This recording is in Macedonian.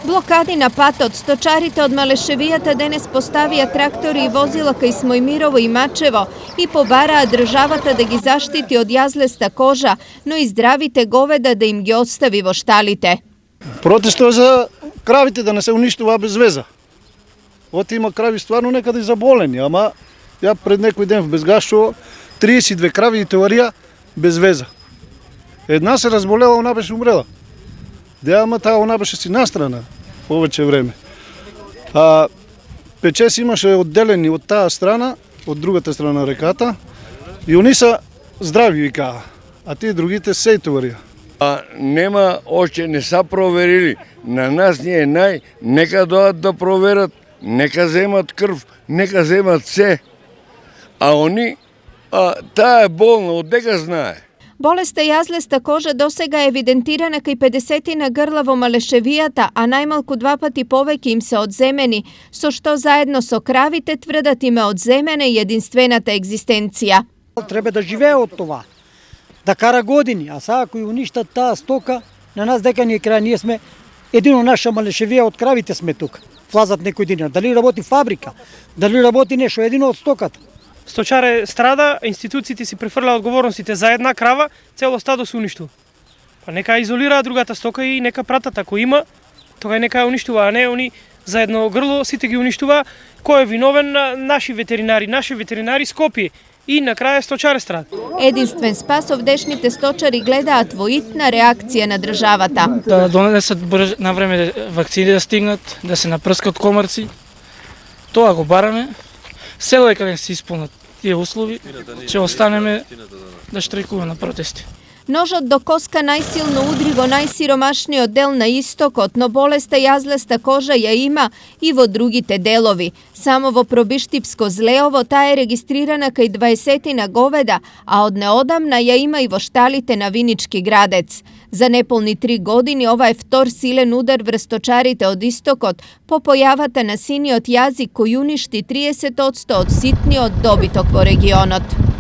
Блокади на патот, сточарите од Малешевијата денес поставија трактори и возила кај Смојмирово и Мачево и побараа државата да ги заштити од јазлеста кожа, но и здравите говеда да им ги остави во шталите. Протестот за кравите да не се уништува без веза. Оти има крави стварно некаде заболени, ама ја пред некој ден без Гашово 32 крави и теорија без веза. Една се разболела, она беше умрела. Ама таа она беше си настрана повеќе време. А печес имаше одделени од таа страна, од другата страна реката, и они се здрави викаа, а тие другите се теорија. Нема, още не са проверили. На нас не е нека дојдат да проверат, нека земат крв, нека земат се. А они, таа е болна, одека знае. Болеста јазлеста кожа досега е евидентирана кај 50 грла во Малешевијата, а најмалку 2 пати повеќе им се одземени, со што заедно со кравите тврдат им е одземена и единствената екзистенција. Треба да живее од това, да кара години, а сега кој уништат таа стока, на нас дека ни е крај, ние сме едино наша Малешевија од кравите сме тука. Влазат некој ден, дали работи фабрика, дали работи нешто, едино од стоката. Сточаре страда, институциите си префрлаа одговорностите за една крава, цело стадо се уништува. Па нека изолираат другата стока и нека пратат, ако има, тога нека ја уништува, а не они за едно грло сите ги уништува. Кој е виновен? Наши ветеринари Скопје. И на крај сточаре страда. Единствен спас овдешните сточари гледаат во итна реакција на државата. Да донесат на време вакцини да стигнат, да се напрскат комарци. Тоа го бараме. Село е каде се исполнат тие услови, ќе останеме да штрajкуваме на протести. Ножот до коска најсилно удри во најсиромашниот дел на истокот, но болеста јазлеста кожа ја има и во другите делови. Само во Пробиштипско Злеово таа е регистрирана кај 20 говеда, а од неодамна ја има и во шталите на Винички Градец. За неполни 3 години ова е втор силен удар врз сточарите од истокот по појавата на синиот јазик кој уништи 30% од ситниот добиток во регионот.